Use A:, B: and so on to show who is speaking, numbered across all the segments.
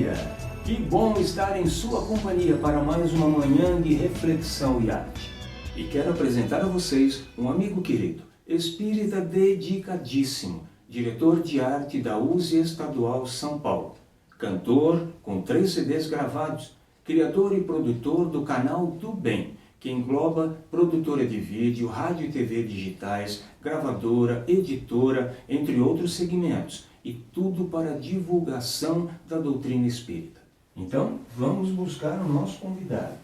A: dia! Que bom estar em sua companhia para mais uma manhã de reflexão e arte. E quero apresentar a vocês um amigo querido, espírita dedicadíssimo, diretor de arte da USE Estadual São Paulo, cantor com 3 CDs gravados, criador e produtor do canal do Bem, que engloba produtora de vídeo, rádio e TV digitais, gravadora, editora, entre outros segmentos, e tudo para a divulgação da doutrina espírita. Então, vamos buscar o nosso convidado.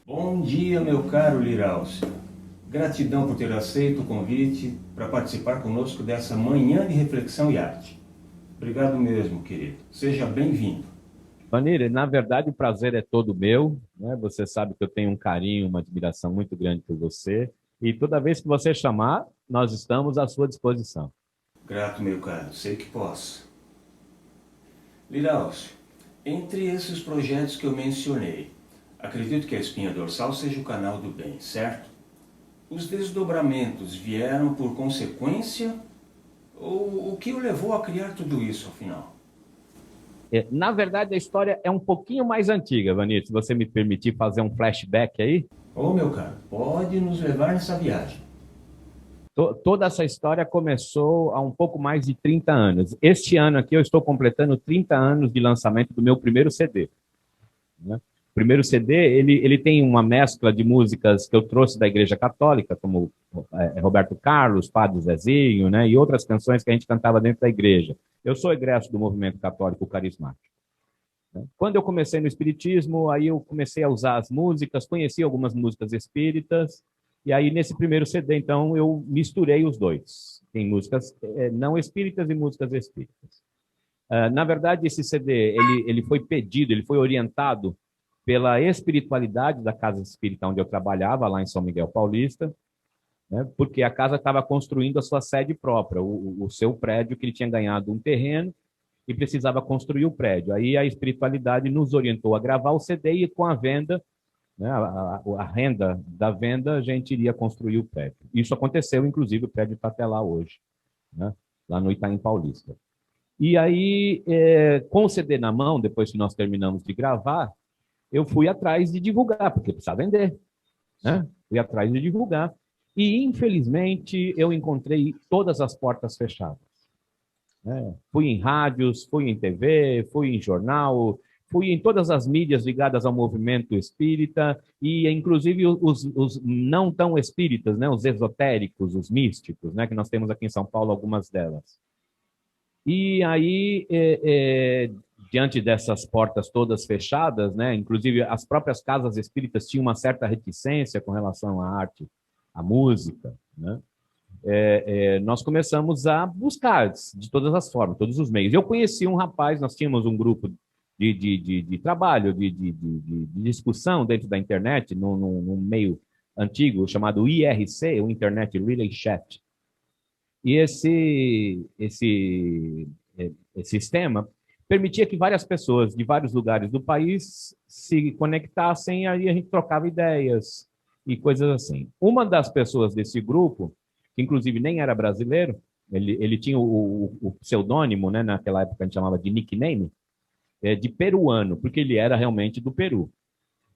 A: Bom dia, meu caro Liraucio. Gratidão por ter aceito o convite para participar conosco dessa manhã de reflexão e arte. Obrigado mesmo, querido. Seja bem-vindo.
B: Vanir, na verdade o prazer é todo meu, né? Você sabe que eu tenho um carinho, uma admiração muito grande por você, e toda vez que você chamar, nós estamos à sua disposição.
A: Grato, meu caro, sei que posso. Liraucio, entre esses projetos que eu mencionei, acredito que a espinha dorsal seja o canal do bem, certo? Os desdobramentos vieram por consequência ou o que o levou a criar tudo isso, afinal?
B: Na verdade, a história é um pouquinho mais antiga, Vanir, se você me permitir fazer um flashback aí.
A: Meu caro, pode nos levar nessa viagem.
B: Toda essa história começou há um pouco mais de 30 anos. Este ano aqui eu estou completando 30 anos de lançamento do meu primeiro CD. Né? O primeiro CD, ele tem uma mescla de músicas que eu trouxe da Igreja Católica, como Roberto Carlos, Padre Zezinho, né? E outras canções que a gente cantava dentro da igreja. Eu sou egresso do movimento católico carismático. Quando eu comecei no espiritismo, aí eu comecei a usar as músicas, conheci algumas músicas espíritas, e aí nesse primeiro CD, então, eu misturei os dois. Tem músicas não espíritas e músicas espíritas. Na verdade, esse CD, ele foi pedido, ele foi orientado pela espiritualidade da casa espírita onde eu trabalhava, lá em São Miguel Paulista, né, porque a casa estava construindo a sua sede própria, o seu prédio, que ele tinha ganhado um terreno e precisava construir o prédio. Aí a espiritualidade nos orientou a gravar o CD e com a venda, né, a renda da venda, a gente iria construir o prédio. Isso aconteceu, inclusive o prédio está até lá hoje, né, lá no Itaim Paulista. E aí, com o CD na mão, depois que nós terminamos de gravar, eu fui atrás de divulgar, porque precisava vender, né? Fui atrás de divulgar. E, infelizmente, eu encontrei todas as portas fechadas. Né? Fui em rádios, fui em TV, fui em jornal, fui em todas as mídias ligadas ao movimento espírita, e inclusive os não tão espíritas, né? Os esotéricos, os místicos, né? Que nós temos aqui em São Paulo algumas delas. E aí, diante dessas portas todas fechadas, né, inclusive as próprias casas espíritas tinham uma certa reticência com relação à arte, à música, né? Nós começamos a buscar de todas as formas, todos os meios. Eu conheci um rapaz, nós tínhamos um grupo de trabalho, de discussão dentro da internet, num meio antigo chamado IRC, o Internet Relay Chat. E esse sistema permitia que várias pessoas de vários lugares do país se conectassem, e aí a gente trocava ideias e coisas assim. Uma das pessoas desse grupo, que inclusive nem era brasileiro, ele tinha o pseudônimo, né, naquela época a gente chamava de nickname, de peruano, porque ele era realmente do Peru.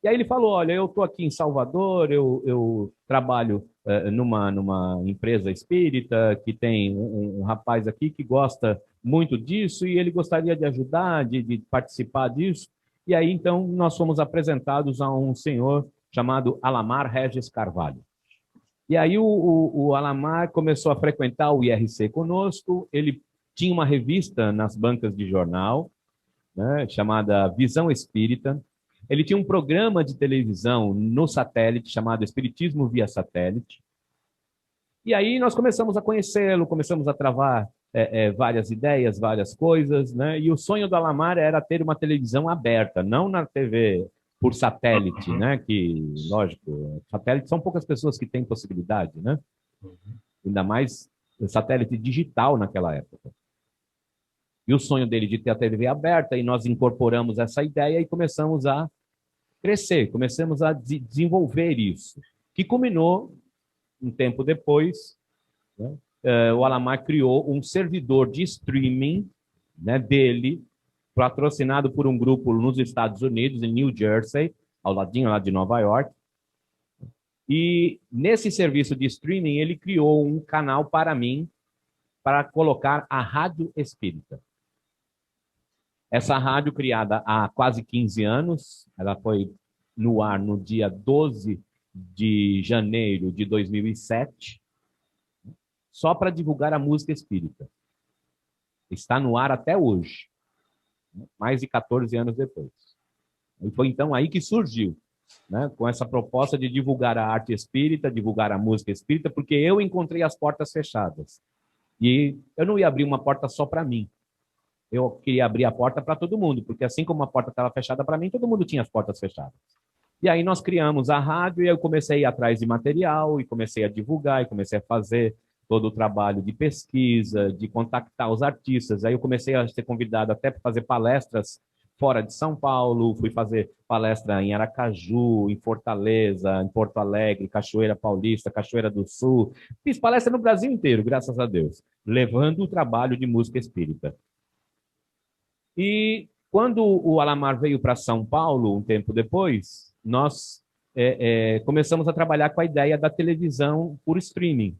B: E aí ele falou, olha, eu estou aqui em Salvador, eu trabalho numa empresa espírita, que tem um rapaz aqui que gosta muito disso, e ele gostaria de ajudar, de participar disso. E aí, então, nós fomos apresentados a um senhor chamado Alamar Regis Carvalho. E aí o Alamar começou a frequentar o IRC conosco, ele tinha uma revista nas bancas de jornal, né, chamada Visão Espírita. Ele tinha um programa de televisão no satélite chamado Espiritismo via Satélite. E aí nós começamos a conhecê-lo, começamos a travar várias ideias, várias coisas, né? E o sonho do Alamar era ter uma televisão aberta, não na TV por satélite, né? Que, lógico, satélite são poucas pessoas que têm possibilidade, né? Ainda mais satélite digital naquela época. E o sonho dele de ter a TV aberta, e nós incorporamos essa ideia e começamos a crescer, começamos a desenvolver isso, que culminou um tempo depois, né? O Alamar criou um servidor de streaming né, dele, patrocinado por um grupo nos Estados Unidos, em New Jersey, ao ladinho lá de Nova York. E nesse serviço de streaming, ele criou um canal para mim, para colocar a Rádio Espírita. Essa rádio, criada há quase 15 anos, ela foi no ar no dia 12 de janeiro de 2007, só para divulgar a música espírita. Está no ar até hoje, mais de 14 anos depois. E foi então aí que surgiu, né, com essa proposta de divulgar a arte espírita, divulgar a música espírita, porque eu encontrei as portas fechadas. E eu não ia abrir uma porta só para mim. Eu queria abrir a porta para todo mundo, porque assim como a porta estava fechada para mim, todo mundo tinha as portas fechadas. E aí nós criamos a rádio e eu comecei a ir atrás de material, e comecei a divulgar, e comecei a fazer todo o trabalho de pesquisa, de contactar os artistas. Aí eu comecei a ser convidado até para fazer palestras fora de São Paulo, fui fazer palestra em Aracaju, em Fortaleza, em Porto Alegre, Cachoeira Paulista, Cachoeira do Sul. Fiz palestra no Brasil inteiro, graças a Deus, levando o trabalho de música espírita. E quando o Alamar veio para São Paulo, um tempo depois, nós começamos a trabalhar com a ideia da televisão por streaming.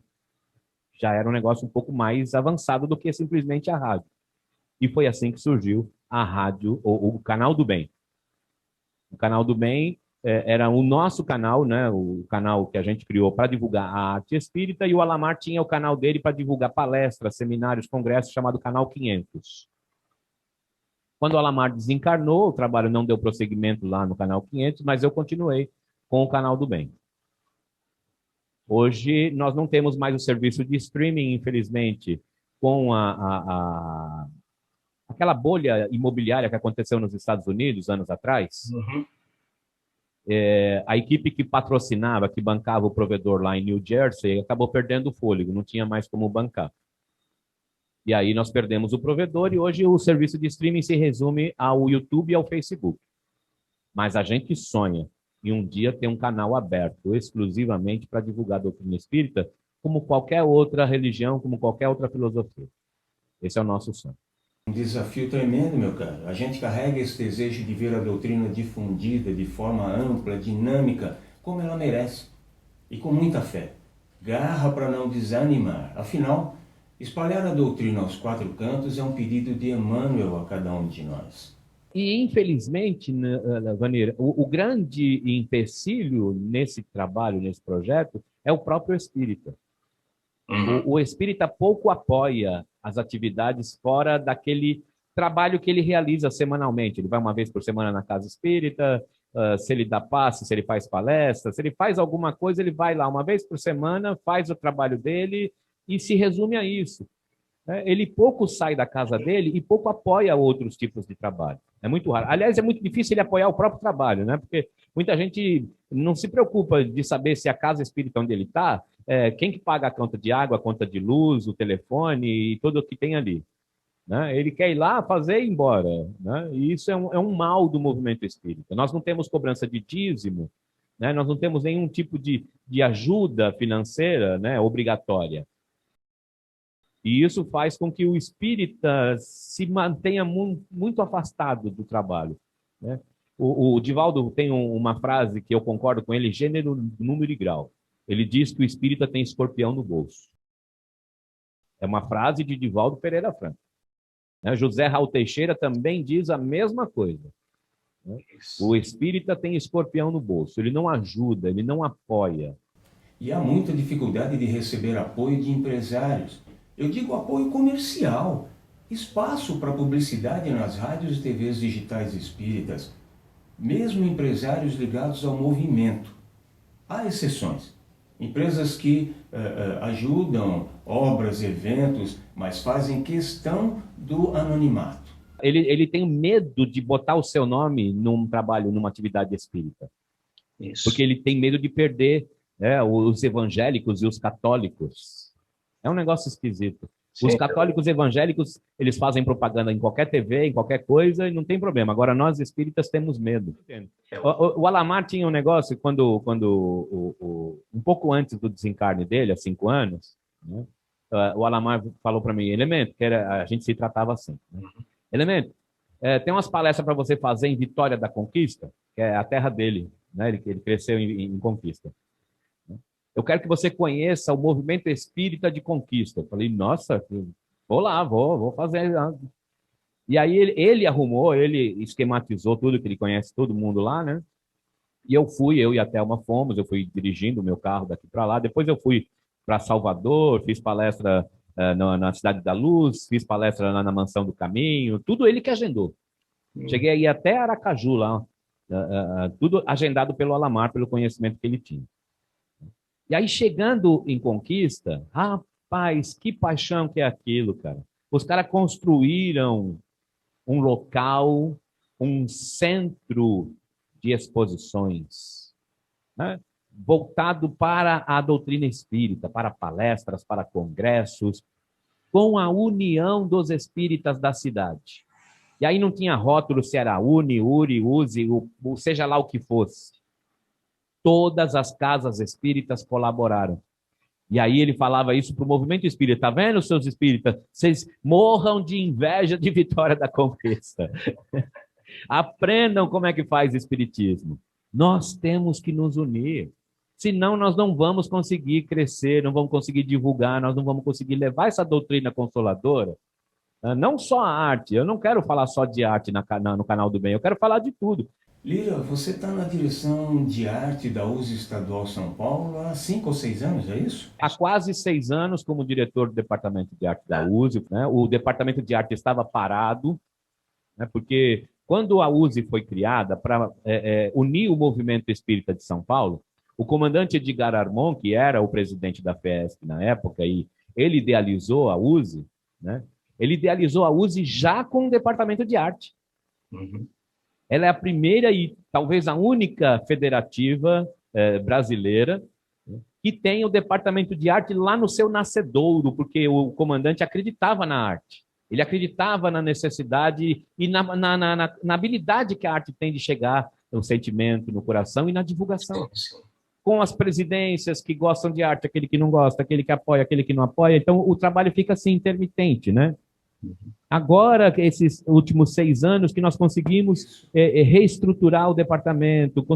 B: Já era um negócio um pouco mais avançado do que simplesmente a rádio. E foi assim que surgiu a rádio, o Canal do Bem. O Canal do Bem era o nosso canal, né? O canal que a gente criou para divulgar a arte espírita, e o Alamar tinha o canal dele para divulgar palestras, seminários, congressos, chamado Canal 500. Quando o Alamar desencarnou, o trabalho não deu prosseguimento lá no Canal 500, mas eu continuei com o Canal do Bem. Hoje, nós não temos mais o serviço de streaming, infelizmente, com aquela bolha imobiliária que aconteceu nos Estados Unidos, anos atrás.
A: Uhum.
B: A equipe que patrocinava, que bancava o provedor lá em New Jersey, acabou perdendo o fôlego, não tinha mais como bancar. E aí nós perdemos o provedor e hoje o serviço de streaming se resume ao YouTube e ao Facebook. Mas a gente sonha em um dia ter um canal aberto exclusivamente para divulgar a doutrina espírita, como qualquer outra religião, como qualquer outra filosofia. Esse é o nosso sonho.
A: Um desafio tremendo, meu caro. A gente carrega esse desejo de ver a doutrina difundida de forma ampla, dinâmica, como ela merece. E com muita fé. Garra para não desanimar. Afinal, espalhar a doutrina aos quatro cantos é um pedido de Emmanuel a cada um de nós.
B: E, infelizmente, Vanir, o grande empecilho nesse trabalho, nesse projeto, é o próprio espírita. O espírita pouco apoia as atividades fora daquele trabalho que ele realiza semanalmente. Ele vai uma vez por semana na casa espírita, se ele dá passe, se ele faz palestra, se ele faz alguma coisa, ele vai lá uma vez por semana, faz o trabalho dele e se resume a isso. Ele pouco sai da casa dele e pouco apoia outros tipos de trabalho. É muito raro. Aliás, é muito difícil ele apoiar o próprio trabalho, né? Porque muita gente não se preocupa de saber se a casa espírita onde ele está, quem que paga a conta de água, a conta de luz, o telefone e tudo o que tem ali. Né? Ele quer ir lá, fazer e ir embora. Né? E isso é um mal do movimento espírita. Nós não temos cobrança de dízimo, né? Nós não temos nenhum tipo de ajuda financeira, né, obrigatória. E isso faz com que o espírita se mantenha muito afastado do trabalho. Né? O Divaldo tem uma frase que eu concordo com ele, gênero, número e grau. Ele diz que o espírita tem escorpião no bolso. É uma frase de Divaldo Pereira Franco. José Raul Teixeira também diz a mesma coisa. O espírita tem escorpião no bolso. Ele não ajuda, ele não apoia.
A: E há muita dificuldade de receber apoio de empresários. Eu digo apoio comercial, espaço para publicidade nas rádios e TVs digitais espíritas, mesmo empresários ligados ao movimento. Há exceções. Empresas que ajudam obras, eventos, mas fazem questão do anonimato.
B: Ele tem medo de botar o seu nome num trabalho, numa atividade espírita.
A: Isso.
B: Porque ele tem medo de perder os evangélicos e os católicos. É um negócio esquisito. Os católicos evangélicos, eles fazem propaganda em qualquer TV, em qualquer coisa, e não tem problema. Agora, nós espíritas temos medo. O Alamar tinha um negócio, um pouco antes do desencarne dele, há 5 anos, né, o Alamar falou para mim, Elemento, que a gente se tratava assim. Né? Elemento, tem umas palestras para você fazer em Vitória da Conquista, que é a terra dele, né? Ele cresceu em Conquista. Eu quero que você conheça o movimento espírita de conquista. Eu falei, nossa, vou lá, vou fazer. E aí ele arrumou, ele esquematizou tudo, que ele conhece todo mundo lá, né? E eu e a Thelma fomos, eu fui dirigindo o meu carro daqui para lá. Depois eu fui para Salvador, fiz palestra na Cidade da Luz, fiz palestra lá na Mansão do Caminho, tudo ele que agendou. Cheguei aí até Aracaju lá, tudo agendado pelo Alamar, pelo conhecimento que ele tinha. E aí, chegando em Conquista, rapaz, que paixão que é aquilo, cara. Os caras construíram um local, um centro de exposições, né? Voltado para a doutrina espírita, para palestras, para congressos, com a união dos espíritas da cidade. E aí não tinha rótulo se era Uni, Uri, Uzi, seja lá o que fosse. Todas as casas espíritas colaboraram. E aí ele falava isso para o movimento espírita. Tá vendo, seus espíritas? Vocês morram de inveja de Vitória da Conquista. Aprendam como é que faz espiritismo. Nós temos que nos unir. Senão nós não vamos conseguir crescer, não vamos conseguir divulgar, nós não vamos conseguir levar essa doutrina consoladora. Não só a arte. Eu não quero falar só de arte no Canal do Bem. Eu quero falar de tudo.
A: Lira, você está na direção de arte da USE Estadual São Paulo há 5 ou 6 anos, é isso?
B: Há quase 6 anos como diretor do Departamento de Arte da USE, né? O Departamento de Arte estava parado, né? Porque quando a USE foi criada para unir o movimento espírita de São Paulo, o comandante Edgar Armon, que era o presidente da FESP na época, e ele idealizou a USE, né? Ele idealizou a USE já com o Departamento de Arte. Uhum. Ela é a primeira e talvez a única federativa brasileira que tem o departamento de arte lá no seu nascedouro, porque o comandante acreditava na arte. Ele acreditava na necessidade e na habilidade que a arte tem de chegar no sentimento, no coração e na divulgação. Sim. Com as presidências que gostam de arte, aquele que não gosta, aquele que apoia, aquele que não apoia. Então, o trabalho fica assim, intermitente, né? Agora, esses últimos 6 anos que nós conseguimos reestruturar o departamento,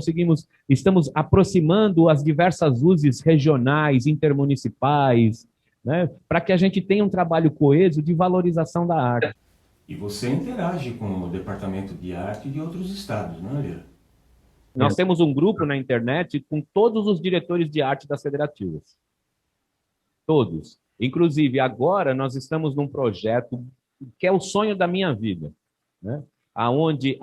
B: estamos aproximando as diversas uses regionais, intermunicipais, né, para que a gente tenha um trabalho coeso de valorização da arte.
A: E você interage com o departamento de arte de outros estados, não é, Lira?
B: Nós temos um grupo na internet com todos os diretores de arte das federativas. Todos. Inclusive, agora nós estamos num projeto que é o sonho da minha vida, né? Onde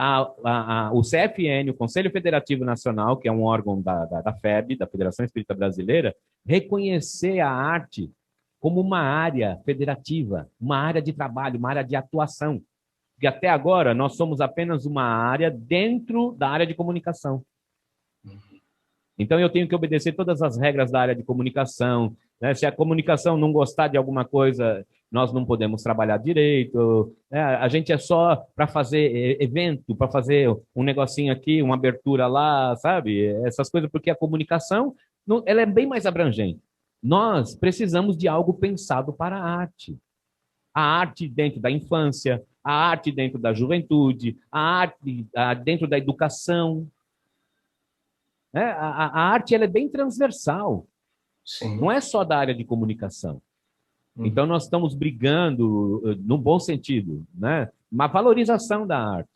B: o CFN, o Conselho Federativo Nacional, que é um órgão da FEB, da Federação Espírita Brasileira, reconhecer a arte como uma área federativa, uma área de trabalho, uma área de atuação. Porque até agora nós somos apenas uma área dentro da área de comunicação. Então, eu tenho que obedecer todas as regras da área de comunicação, né? Se a comunicação não gostar de alguma coisa, nós não podemos trabalhar direito, né? A gente é só para fazer evento, para fazer um negocinho aqui, uma abertura lá, sabe? Essas coisas, porque a comunicação ela é bem mais abrangente. Nós precisamos de algo pensado para a arte. A arte dentro da infância, a arte dentro da juventude, a arte dentro da educação. A arte ela é bem transversal. Sim. Não é só da área de comunicação. Então, nós estamos brigando, no bom sentido, né? Uma valorização da arte.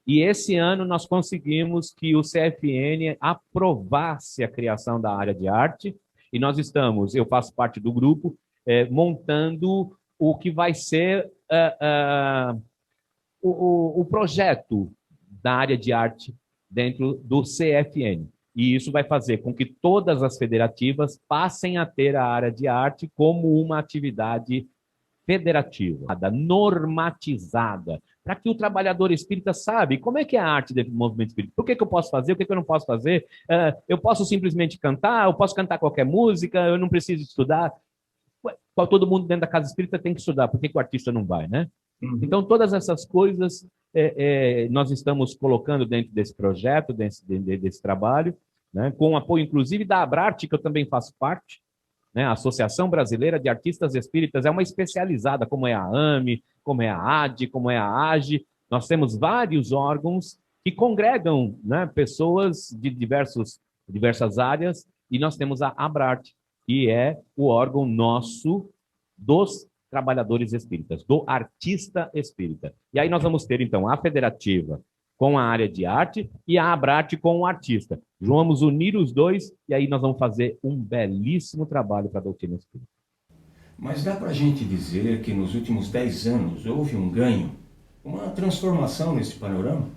B: E esse ano nós conseguimos que o CFN aprovasse a criação da área de arte, e nós estamos, eu faço parte do grupo, montando o que vai ser o projeto da área de arte dentro do CFN. E isso vai fazer com que todas as federativas passem a ter a área de arte como uma atividade federativa, normatizada, para que o trabalhador espírita sabe como é que é a arte dentro do movimento espírita. O que eu posso fazer, o que eu não posso fazer? Eu posso simplesmente cantar, eu posso cantar qualquer música, eu não preciso estudar. Todo mundo dentro da casa espírita tem que estudar, por que o artista não vai, né? Uhum. Então, todas essas coisas nós estamos colocando dentro desse projeto, desse trabalho, né, com o apoio, inclusive, da Abrarte, que eu também faço parte, né? A Associação Brasileira de Artistas Espíritas é uma especializada, como é a AME, como é a AD, como é a AGE. Nós temos vários órgãos que congregam, né, pessoas de diversas áreas, e nós temos a ABRART, que é o órgão nosso dos trabalhadores espíritas, do artista espírita. E aí nós vamos ter, então, a federativa com a área de arte e a ABRART com o artista. Vamos unir os dois e aí nós vamos fazer um belíssimo trabalho para a doutrina espírita.
A: Mas dá para a gente dizer que nos últimos 10 anos houve um ganho, uma transformação nesse panorama?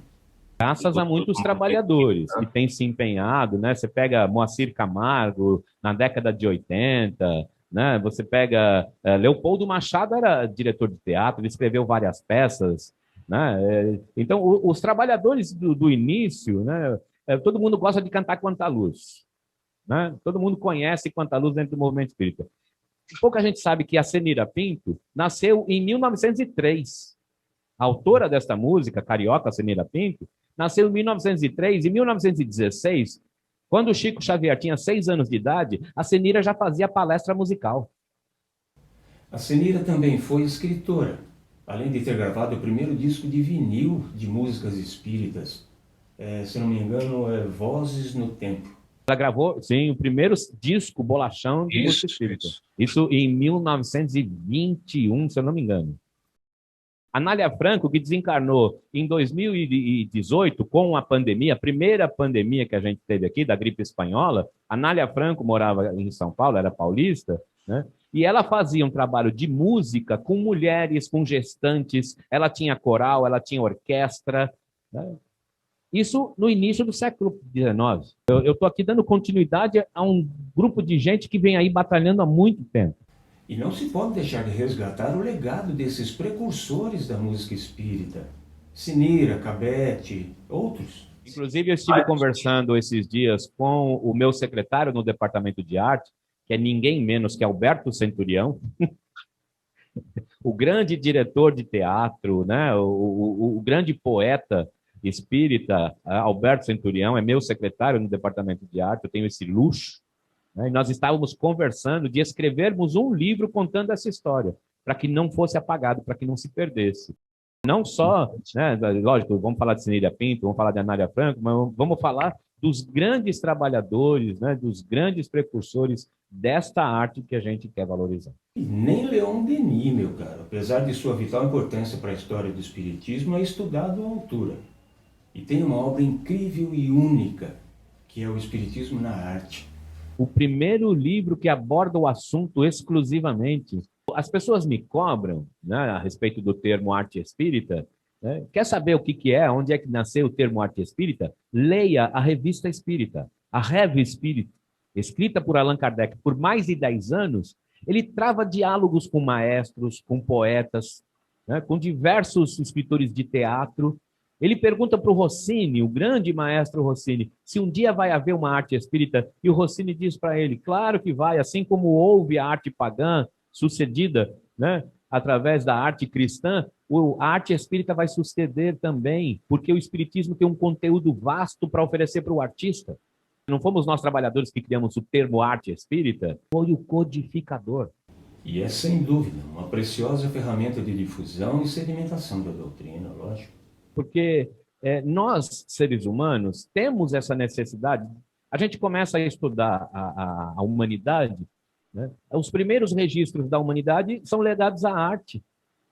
B: Graças a muitos trabalhadores que têm se empenhado, né? Você pega Moacir Camargo, na década de 80, né? Você pega Leopoldo Machado, era diretor de teatro, ele escreveu várias peças, né? Então, os trabalhadores do início, né? Todo mundo gosta de cantar Quanta Luz, né? Todo mundo conhece Quanta Luz dentro do movimento espírita. Pouca gente sabe que a Cenira Pinto nasceu em 1903. A autora desta música, carioca Cenira Pinto, nasceu em 1903. Em 1916, quando o Chico Xavier tinha 6 anos de idade, a Cenira já fazia palestra musical.
A: A Cenira também foi escritora, além de ter gravado o primeiro disco de vinil de músicas espíritas. Se não me engano, é Vozes no Tempo.
B: Ela gravou, sim, o primeiro disco bolachão de música espírita. Isso em 1921, se eu não me engano. A Nália Franco, que desencarnou em 2018 com a pandemia, a primeira pandemia que a gente teve aqui, da gripe espanhola, a Nália Franco morava em São Paulo, era paulista, né? E ela fazia um trabalho de música com mulheres, com gestantes, ela tinha coral, ela tinha orquestra, né? Isso no início do século XIX. Eu estou aqui dando continuidade a um grupo de gente que vem aí batalhando há muito tempo.
A: E não se pode deixar de resgatar o legado desses precursores da música espírita. Cenira, Cabete, outros.
B: Inclusive, eu estive conversando esses dias com o meu secretário no departamento de arte, que é ninguém menos que Alberto Centurião, o grande diretor de teatro, né? O grande poeta espírita, Alberto Centurião, é meu secretário no departamento de arte, eu tenho esse luxo, né? E nós estávamos conversando de escrevermos um livro contando essa história, para que não fosse apagado, para que não se perdesse. Não só, né, lógico, vamos falar de Cenira Pinto, vamos falar de Anália Franco, mas vamos falar dos grandes trabalhadores, né, dos grandes precursores desta arte que a gente quer valorizar.
A: E nem Leon Denis, meu caro, apesar de sua vital importância para a história do espiritismo, é estudado à altura. E tem uma obra incrível e única, que é o Espiritismo na Arte.
B: O primeiro livro que aborda o assunto exclusivamente. As pessoas me cobram, né, a respeito do termo arte espírita, né? Quer saber o que é, onde é que nasceu o termo arte espírita? Leia a Revista Espírita, a Revue Espírita, escrita por Allan Kardec por mais de 10 anos. Ele trava diálogos com maestros, com poetas, né, com diversos escritores de teatro. Ele pergunta para o Rossini, o grande maestro Rossini, se um dia vai haver uma arte espírita, e o Rossini diz para ele, claro que vai, assim como houve a arte pagã, sucedida, né, através da arte cristã, a arte espírita vai suceder também, porque o espiritismo tem um conteúdo vasto para oferecer para o artista. Não fomos nós trabalhadores que criamos o termo arte espírita, foi o codificador.
A: E é, sem dúvida, uma preciosa ferramenta de difusão e sedimentação da doutrina, lógico.
B: Porque nós, seres humanos, temos essa necessidade. A gente começa a estudar a humanidade, né? Os primeiros registros da humanidade são legados à arte.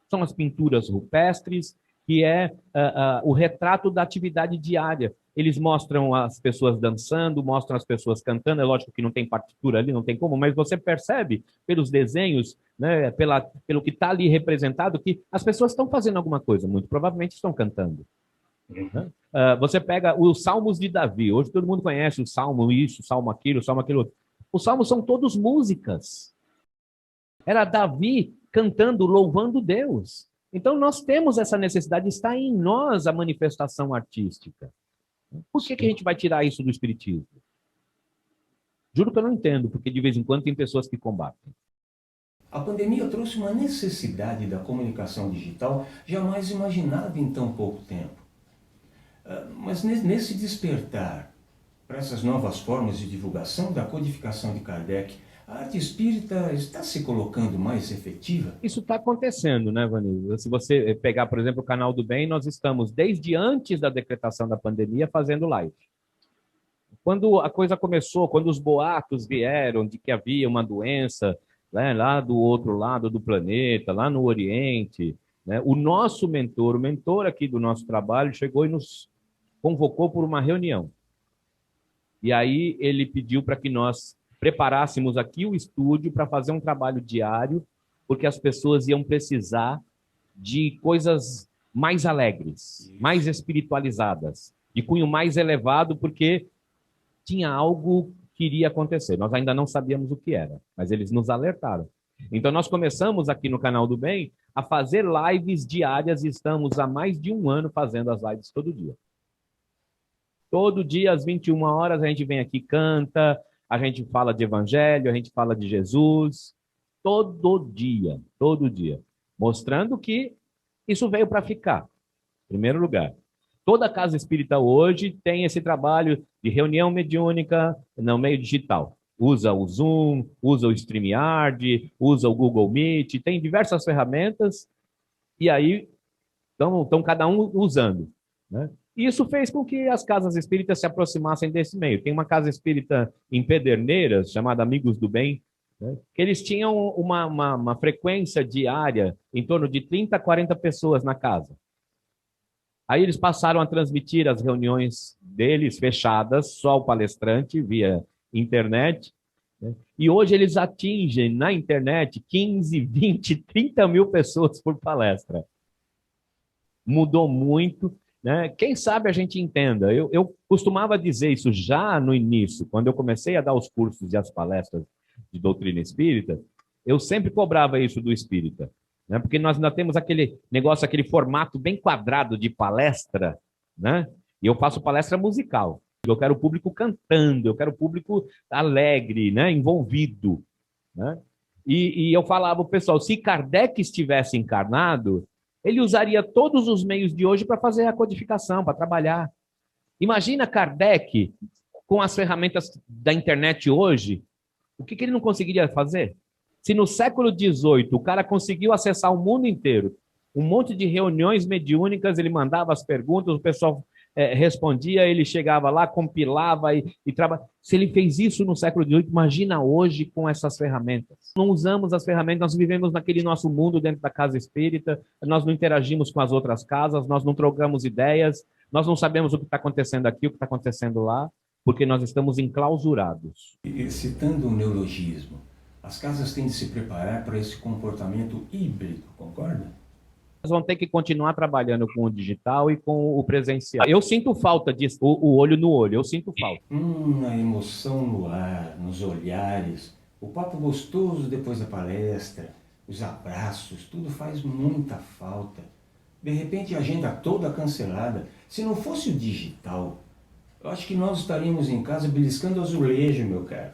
B: São as pinturas rupestres, que é o retrato da atividade diária. Eles mostram as pessoas dançando, mostram as pessoas cantando. É lógico que não tem partitura ali, não tem como, mas você percebe pelos desenhos, né, pelo que está ali representado, que as pessoas estão fazendo alguma coisa, muito provavelmente estão cantando. Né? Você pega os Salmos de Davi. Hoje todo mundo conhece o Salmo isso, o Salmo aquilo outro. Os Salmos são todos músicas. Era Davi cantando, louvando Deus. Então nós temos essa necessidade, está em nós a manifestação artística. Por que a gente vai tirar isso do espiritismo? Juro que eu não entendo, porque de vez em quando tem pessoas que combatem.
A: A pandemia trouxe uma necessidade da comunicação digital jamais imaginada em tão pouco tempo. Mas nesse despertar para essas novas formas de divulgação da codificação de Kardec, A arte espírita está se colocando mais efetiva?
B: Isso está acontecendo, né, Vanilla? Se você pegar, por exemplo, o Canal do Bem, nós estamos, desde antes da decretação da pandemia, fazendo live. Quando a coisa começou, quando os boatos vieram de que havia uma doença, né, lá do outro lado do planeta, lá no Oriente, né, o nosso mentor, o mentor aqui do nosso trabalho, chegou e nos convocou por uma reunião. E aí ele pediu para que nós preparássemos aqui o estúdio para fazer um trabalho diário, porque as pessoas iam precisar de coisas mais alegres, mais espiritualizadas, de cunho mais elevado, porque tinha algo que iria acontecer. Nós ainda não sabíamos o que era, mas eles nos alertaram. Então, nós começamos aqui no Canal do Bem a fazer lives diárias e estamos há mais de um ano fazendo as lives todo dia. Todo dia, às 21 horas, a gente vem aqui, canta, a gente fala de evangelho, a gente fala de Jesus. Todo dia. Mostrando que isso veio para ficar, em primeiro lugar. Toda casa espírita hoje tem esse trabalho de reunião mediúnica no meio digital. Usa o Zoom, usa o StreamYard, usa o Google Meet, tem diversas ferramentas e aí estão cada um usando, né? Isso fez com que as casas espíritas se aproximassem desse meio. Tem uma casa espírita em Pederneiras, chamada Amigos do Bem, né, que eles tinham uma frequência diária em torno de 30 a 40 pessoas na casa. Aí eles passaram a transmitir as reuniões deles fechadas, só o palestrante, via internet, né? E hoje eles atingem na internet 15, 20, 30 mil pessoas por palestra. Mudou muito, né? Quem sabe a gente entenda. Eu costumava dizer isso já no início, quando eu comecei a dar os cursos e as palestras de doutrina espírita, eu sempre cobrava isso do espírita, né? Porque nós ainda temos aquele negócio, aquele formato bem quadrado de palestra, né? E eu faço palestra musical. Eu quero o público cantando, eu quero o público alegre, né? Envolvido, né? E eu falava ao pessoal, se Kardec estivesse encarnado, ele usaria todos os meios de hoje para fazer a codificação, para trabalhar. Imagina Kardec com as ferramentas da internet hoje, o que ele não conseguiria fazer? Se no século XVIII o cara conseguiu acessar o mundo inteiro, um monte de reuniões mediúnicas, ele mandava as perguntas, o pessoal respondia, ele chegava lá, compilava e trabalhava. Se ele fez isso no século XVIII, imagina hoje com essas ferramentas. Não usamos as ferramentas, nós vivemos naquele nosso mundo dentro da casa espírita, nós não interagimos com as outras casas, nós não trocamos ideias, nós não sabemos o que está acontecendo aqui, o que está acontecendo lá, porque nós estamos enclausurados.
A: E citando o neologismo, as casas têm de se preparar para esse comportamento híbrido, concorda?
B: Nós vamos ter que continuar trabalhando com o digital e com o presencial. Eu sinto falta disso, o olho no olho, eu sinto falta.
A: A emoção no ar, nos olhares, o papo gostoso depois da palestra, os abraços, tudo faz muita falta. De repente a agenda toda cancelada. Se não fosse o digital, eu acho que nós estaríamos em casa beliscando azulejo, meu caro.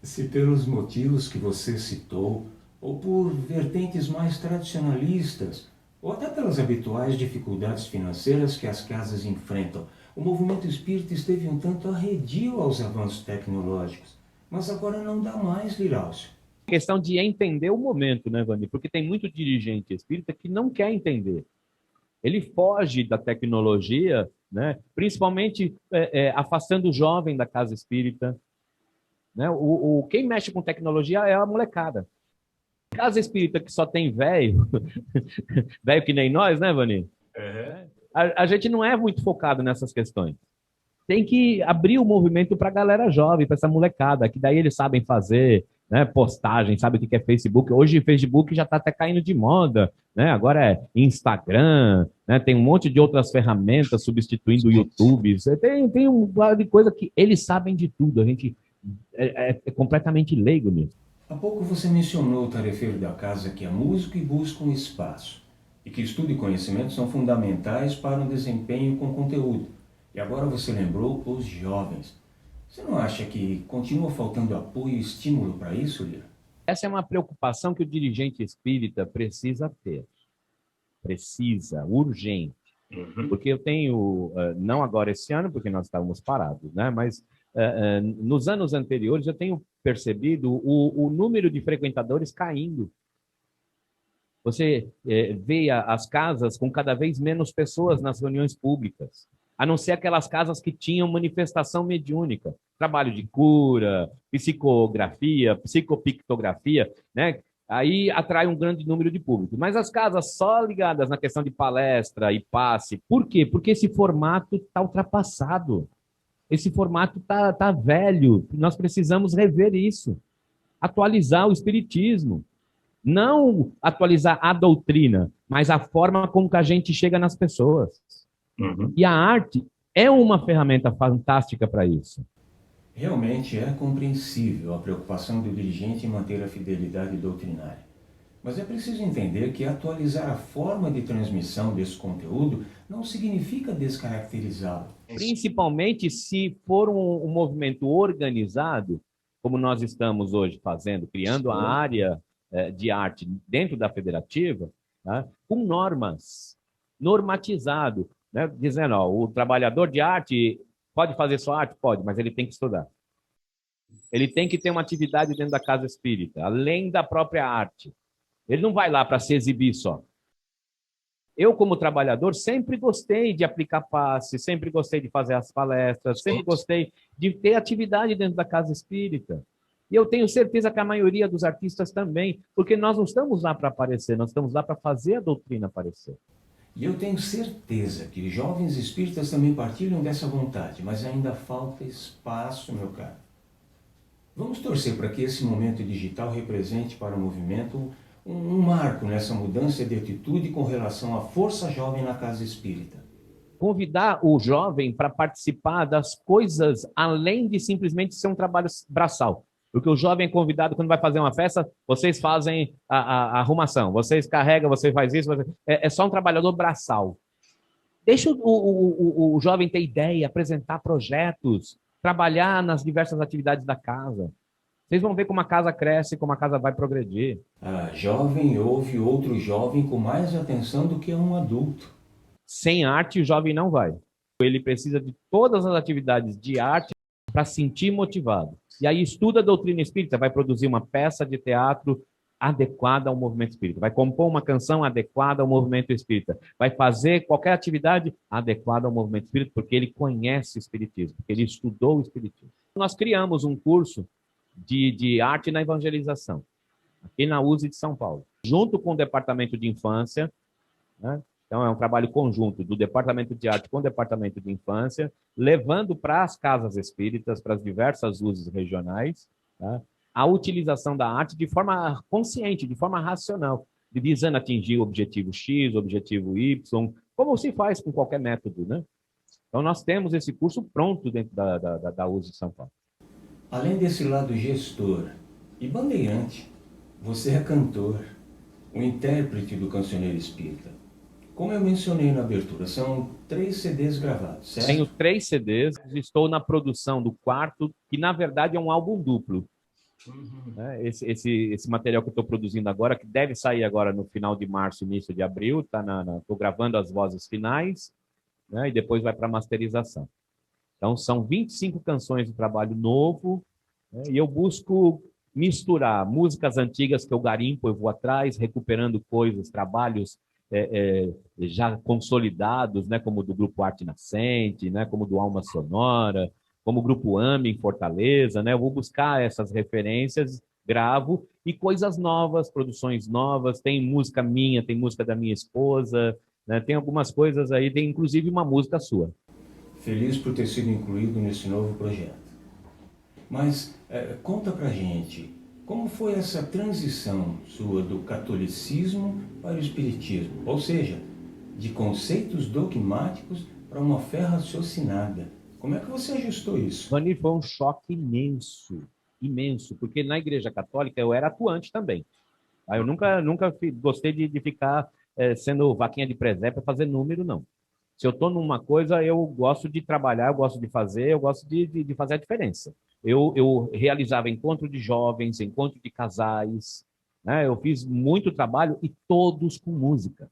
A: Se pelos motivos que você citou, ou por vertentes mais tradicionalistas, ou até pelas habituais dificuldades financeiras que as casas enfrentam, o movimento espírita esteve um tanto arredio aos avanços tecnológicos. Mas agora não dá mais, Liraucio.
B: Questão de entender o momento, né, Vani? Porque tem muito dirigente espírita que não quer entender. Ele foge da tecnologia, né? Principalmente afastando o jovem da casa espírita, né? Quem mexe com tecnologia é a molecada. Casa espírita que só tem velho, velho que nem nós, né, Vani?
A: Uhum.
B: A gente não é muito focado nessas questões. Tem que abrir o movimento para a galera jovem, para essa molecada, que daí eles sabem fazer, né, postagem, sabe o que é Facebook. Hoje o Facebook já está até caindo de moda, né? Agora é Instagram, né? Tem um monte de outras ferramentas substituindo o YouTube. Tem um lado de coisa que eles sabem de tudo. A gente é completamente leigo nisso.
A: Há pouco você mencionou o tarefeiro da casa que é músico e busca um espaço, e que estudo e conhecimento são fundamentais para um desempenho com conteúdo. E agora você lembrou os jovens. Você não acha que continua faltando apoio e estímulo para isso, Lira?
B: Essa é uma preocupação que o dirigente espírita precisa ter. Precisa, urgente. Porque eu tenho, não agora esse ano, porque nós estávamos parados, né? Mas nos anos anteriores, eu tenho percebido o número de frequentadores caindo. Você vê as casas com cada vez menos pessoas nas reuniões públicas, a não ser aquelas casas que tinham manifestação mediúnica, trabalho de cura, psicografia, psicopictografia, né? Aí atrai um grande número de público. Mas as casas só ligadas na questão de palestra e passe, por quê? Porque esse formato está ultrapassado. Esse formato tá velho. Nós precisamos rever isso. Atualizar o espiritismo. Não atualizar a doutrina, mas a forma como que a gente chega nas pessoas.
A: Uhum.
B: E a arte é uma ferramenta fantástica para isso.
A: Realmente é compreensível a preocupação do dirigente em manter a fidelidade doutrinária. Mas é preciso entender que atualizar a forma de transmissão desse conteúdo não significa descaracterizá-lo.
B: Principalmente se for um movimento organizado, como nós estamos hoje fazendo, criando a área de arte dentro da federativa, né, com normas, normatizado, né, dizendo, ó, o trabalhador de arte pode fazer só arte? Pode, mas ele tem que estudar. Ele tem que ter uma atividade dentro da casa espírita, além da própria arte. Ele não vai lá para se exibir só. Eu, como trabalhador, sempre gostei de aplicar passe, sempre gostei de fazer as palestras, sempre gostei de ter atividade dentro da casa espírita. E eu tenho certeza que a maioria dos artistas também, porque nós não estamos lá para aparecer, nós estamos lá para fazer a doutrina aparecer.
A: E eu tenho certeza que jovens espíritas também partilham dessa vontade, mas ainda falta espaço, meu caro. Vamos torcer para que esse momento digital represente para o movimento um marco nessa mudança de atitude com relação à força jovem na casa espírita.
B: Convidar o jovem para participar das coisas além de simplesmente ser um trabalho braçal. Porque o jovem é convidado, quando vai fazer uma festa, vocês fazem a arrumação, vocês carregam, você faz isso, é só um trabalhador braçal. Deixa o jovem ter ideia, apresentar projetos, trabalhar nas diversas atividades da casa. Vocês vão ver como a casa cresce, como a casa vai progredir.
A: A jovem ouve outro jovem com mais atenção do que um adulto.
B: Sem arte, o jovem não vai. Ele precisa de todas as atividades de arte para se sentir motivado. E aí estuda a doutrina espírita, vai produzir uma peça de teatro adequada ao movimento espírita, vai compor uma canção adequada ao movimento espírita, vai fazer qualquer atividade adequada ao movimento espírita, porque ele conhece o espiritismo, porque ele estudou o espiritismo. Nós criamos um curso de arte na evangelização, aqui na USE de São Paulo, junto com o Departamento de Infância, né? Então, é um trabalho conjunto do Departamento de Arte com o Departamento de Infância, levando para as casas espíritas, para as diversas usos regionais, tá, a utilização da arte de forma consciente, de forma racional, visando atingir o objetivo X, o objetivo Y, como se faz com qualquer método, né? Então, nós temos esse curso pronto dentro da USE de São Paulo.
A: Além desse lado gestor e bandeirante, você é cantor, o intérprete do cancioneiro espírita. Como eu mencionei na abertura, são 3 CDs gravados, certo?
B: Tenho 3 CDs, estou na produção do 4º, que na verdade é um álbum duplo. Uhum. Esse material que eu estou produzindo agora, que deve sair agora no final de março, início de abril, estou gravando as vozes finais, né, e depois vai para a masterização. Então são 25 canções de trabalho novo, né, e eu busco misturar músicas antigas que eu garimpo, eu vou atrás, recuperando coisas, trabalhos já consolidados, né, como do Grupo Arte Nascente, né, como do Alma Sonora, como o Grupo AME em Fortaleza, né, eu vou buscar essas referências, gravo, e coisas novas, produções novas, tem música minha, tem música da minha esposa, né, tem algumas coisas aí, tem inclusive uma música sua.
A: Feliz por ter sido incluído nesse novo projeto. Mas conta pra gente, como foi essa transição sua do catolicismo para o espiritismo? Ou seja, de conceitos dogmáticos para uma fé raciocinada. Como é que você ajustou isso?
B: Vanir, foi um choque imenso, imenso, porque na Igreja Católica eu era atuante também. Eu nunca gostei de ficar sendo vaquinha de presépio para fazer número, não. Se eu estou numa coisa, eu gosto de trabalhar, eu gosto de fazer, eu gosto de fazer a diferença. Eu realizava encontro de jovens, encontro de casais, né? Eu fiz muito trabalho e todos com música.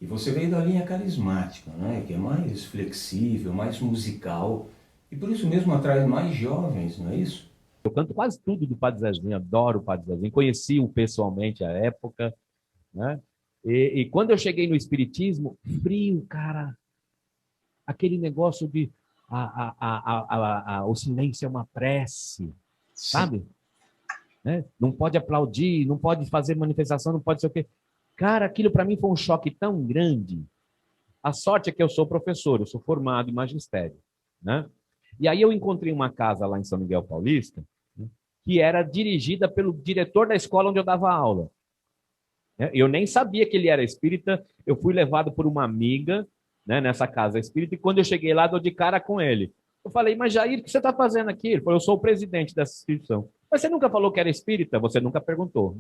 A: E você veio da linha carismática, né? Que é mais flexível, mais musical. E por isso mesmo atrai mais jovens, não é isso?
B: Eu canto quase tudo do Padre Zezinho, adoro o Padre Zezinho, conheci-o pessoalmente à época, né? E quando eu cheguei no Espiritismo, frio, cara, aquele negócio de o silêncio é uma prece,
A: Sim.
B: sabe? Né? Não pode aplaudir, não pode fazer manifestação, não pode ser o quê. Cara, aquilo para mim foi um choque tão grande. A sorte é que eu sou professor, eu sou formado em magistério, né? E aí eu encontrei uma casa lá em São Miguel Paulista, né, que era dirigida pelo diretor da escola onde eu dava aula. Né? Eu nem sabia que ele era espírita, eu fui levado por uma amiga, né, nessa casa espírita, e quando eu cheguei lá, dou de cara com ele. Eu falei, mas Jair, o que você está fazendo aqui? Ele falou, eu sou o presidente dessa instituição. Mas você nunca falou que era espírita? Você nunca perguntou.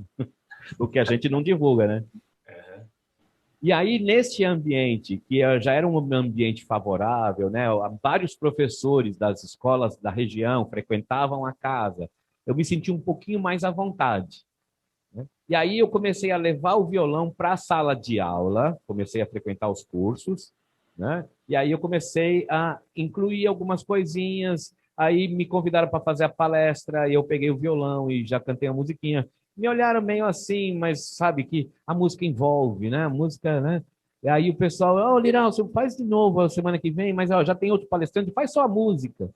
B: O que a gente não divulga, né? E aí, nesse ambiente, que já era um ambiente favorável, né, vários professores das escolas da região frequentavam a casa, eu me senti um pouquinho mais à vontade. Né? E aí eu comecei a levar o violão para a sala de aula, comecei a frequentar os cursos, né? E aí eu comecei a incluir algumas coisinhas, aí me convidaram para fazer a palestra, e eu peguei o violão e já cantei a musiquinha. Me olharam meio assim, mas sabe que a música envolve, né? A música, né? E aí o pessoal, ô, Lirão, você faz de novo a semana que vem, mas ó, já tem outro palestrante, faz só a música.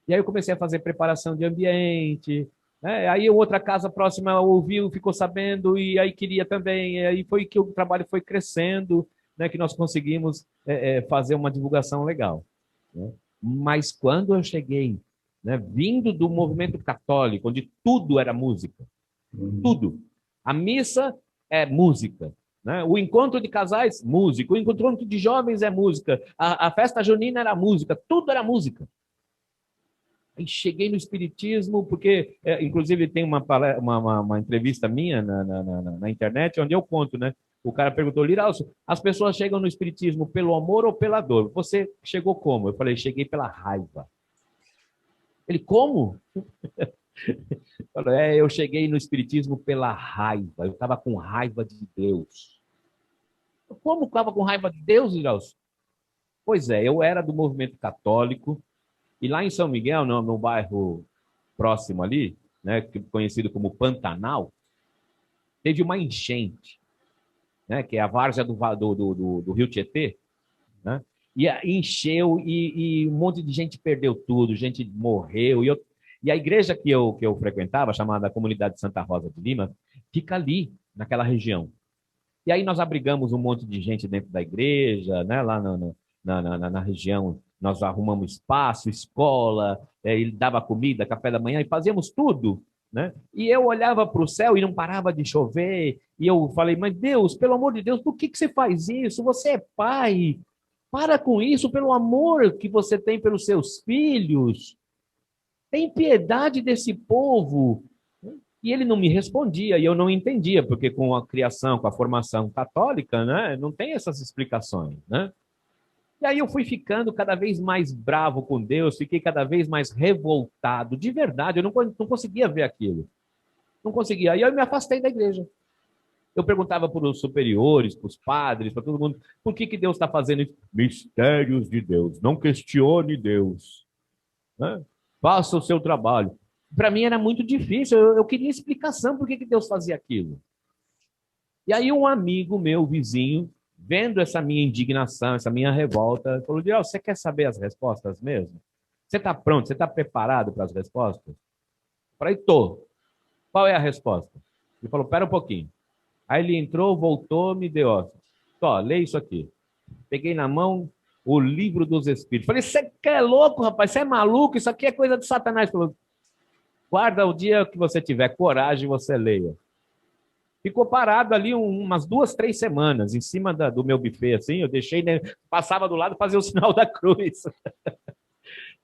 B: E aí eu comecei a fazer preparação de ambiente, né? Aí outra casa próxima ouviu, ficou sabendo, e aí queria também. E aí foi que o trabalho foi crescendo, né? Que nós conseguimos fazer uma divulgação legal. Né? Mas quando eu cheguei, né, vindo do movimento católico, onde tudo era música, tudo. A missa é música. Né? O encontro de casais, música. O encontro de jovens é música. A festa junina era música. Tudo era música. Aí cheguei no Espiritismo, porque, inclusive, tem uma entrevista minha na internet, onde eu conto, né? O cara perguntou, Liralcio, as pessoas chegam no Espiritismo pelo amor ou pela dor? Você chegou como? Eu falei, cheguei pela raiva. Ele, como? Eu cheguei no Espiritismo pela raiva. Eu estava com raiva de Deus. Como estava com raiva de Deus, Liralcio? Pois é, eu era do movimento católico, e lá em São Miguel, no bairro próximo ali, né, conhecido como Pantanal, teve uma enchente, né, que é a várzea do Rio Tietê, né, e encheu e um monte de gente perdeu tudo, gente morreu. E a igreja que eu frequentava, chamada Comunidade de Santa Rosa de Lima, fica ali, naquela região. E aí nós abrigamos um monte de gente dentro da igreja, né, lá na região. Nós arrumamos espaço, escola, ele dava comida, café da manhã, e fazíamos tudo. Né? E eu olhava para o céu e não parava de chover, e eu falei, mas Deus, pelo amor de Deus, por que você faz isso? Você é pai, para com isso, pelo amor que você tem pelos seus filhos. Tem piedade desse povo. E ele não me respondia, e eu não entendia, porque com a criação, com a formação católica, né, não tem essas explicações, né? E aí eu fui ficando cada vez mais bravo com Deus, fiquei cada vez mais revoltado, de verdade, eu não conseguia ver aquilo. Não conseguia. Aí eu me afastei da igreja. Eu perguntava para os superiores, para os padres, para todo mundo, por que Deus está fazendo isso? Mistérios de Deus, não questione Deus. Né? Faça o seu trabalho. Para mim era muito difícil, eu queria explicação por que Deus fazia aquilo. E aí um amigo meu, vizinho, vendo essa minha indignação, essa minha revolta, falou, Dirão, você quer saber as respostas mesmo? Você está pronto? Você está preparado para as respostas? Eu falei, tô. Qual é a resposta? Ele falou, pera um pouquinho. Aí ele entrou, voltou, me deu, ó, lê isso aqui. Peguei na mão o livro dos Espíritos. Falei, você é louco, rapaz? Você é maluco? Isso aqui é coisa de Satanás. Ele falou, guarda o dia que você tiver coragem, você leia. Ficou parado ali umas 2, 3 semanas, em cima do meu buffet, assim, eu deixei, né, passava do lado e fazia o sinal da cruz.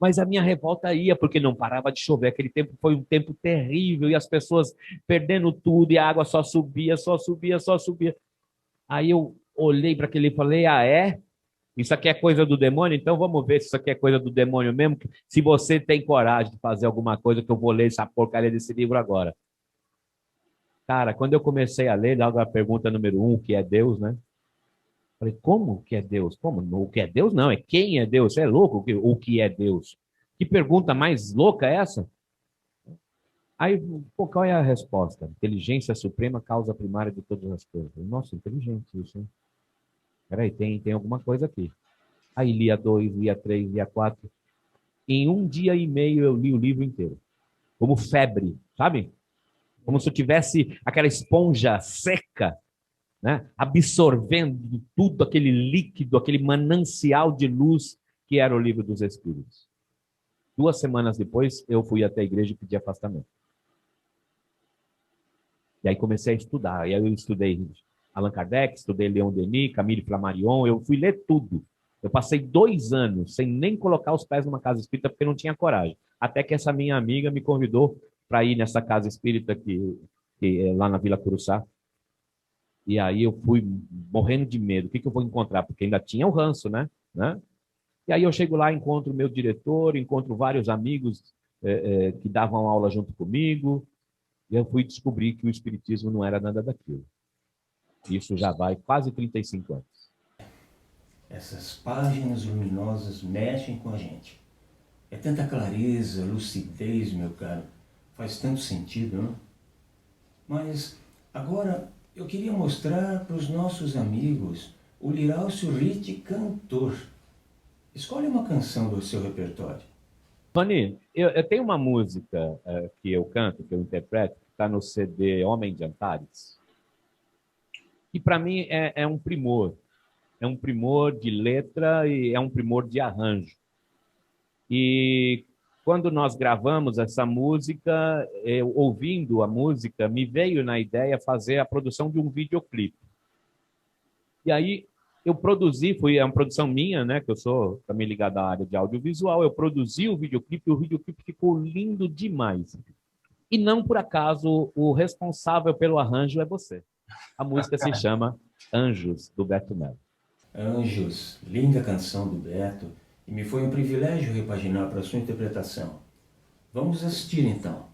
B: Mas a minha revolta ia, porque não parava de chover. Aquele tempo foi um tempo terrível, e as pessoas perdendo tudo, e a água só subia, só subia, só subia. Aí eu olhei para aquele e falei, é? Isso aqui é coisa do demônio? Então vamos ver se isso aqui é coisa do demônio mesmo, se você tem coragem de fazer alguma coisa, que eu vou ler essa porcaria desse livro agora. Cara, quando eu comecei a ler, logo a pergunta número 1, que é Deus, né? Falei, como que é Deus? Como? O que é Deus? Não, é quem é Deus. Você é louco? O que é Deus? Que pergunta mais louca é essa? Aí, pô, qual é a resposta? Inteligência suprema, causa primária de todas as coisas. Nossa, inteligente isso, hein? Peraí, tem alguma coisa aqui. Aí lia 2, lia 3, lia 4. Em 1 dia e meio eu li o livro inteiro. Como febre, sabe? Como se eu tivesse aquela esponja seca, né? Absorvendo tudo aquele líquido, aquele manancial de luz que era o livro dos Espíritos. 2 semanas depois, eu fui até a igreja e pedi afastamento. E aí comecei a estudar. E aí eu estudei Allan Kardec, estudei Leon Denis, Camille Flammarion, eu fui ler tudo. Eu passei 2 anos sem nem colocar os pés numa casa espírita porque não tinha coragem. Até que essa minha amiga me convidou para ir nessa casa espírita que é lá na Vila Curuçá. E aí eu fui morrendo de medo. O que eu vou encontrar? Porque ainda tinha o ranço, né? E aí eu chego lá, encontro o meu diretor, encontro vários amigos que davam aula junto comigo. E eu fui descobrir que o espiritismo não era nada daquilo. Isso já vai quase 35 anos.
A: Essas páginas luminosas mexem com a gente. É tanta clareza, lucidez, meu caro. Faz tanto sentido, não? Mas agora eu queria mostrar para os nossos amigos o Liraucio Ritt cantor. Escolhe uma canção do seu repertório.
B: Tony, eu tenho uma música que eu canto, que eu interpreto, que está no CD Homem de Antares, que para mim é um primor. É um primor de letra e é um primor de arranjo. E quando nós gravamos essa música, ouvindo a música, me veio na ideia fazer a produção de um videoclipe. E aí eu produzi, é uma produção minha, né, que eu sou também ligado à área de audiovisual, eu produzi o videoclipe e o videoclipe ficou lindo demais. E não por acaso o responsável pelo arranjo é você. A música se chama Anjos, do Beto Melo.
A: Anjos, linda canção do Beto, e me foi um privilégio repaginar para sua interpretação. Vamos assistir então.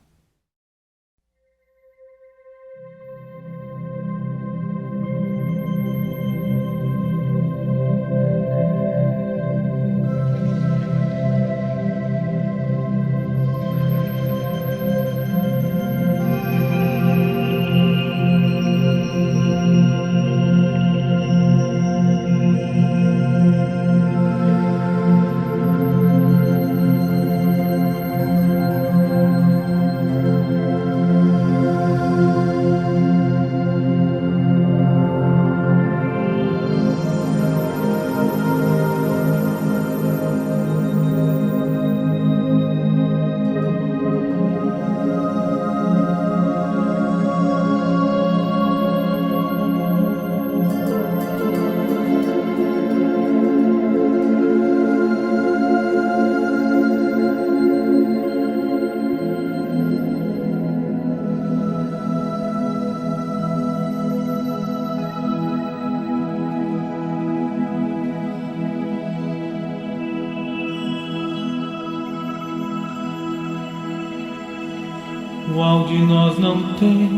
C: Qual de nós não tem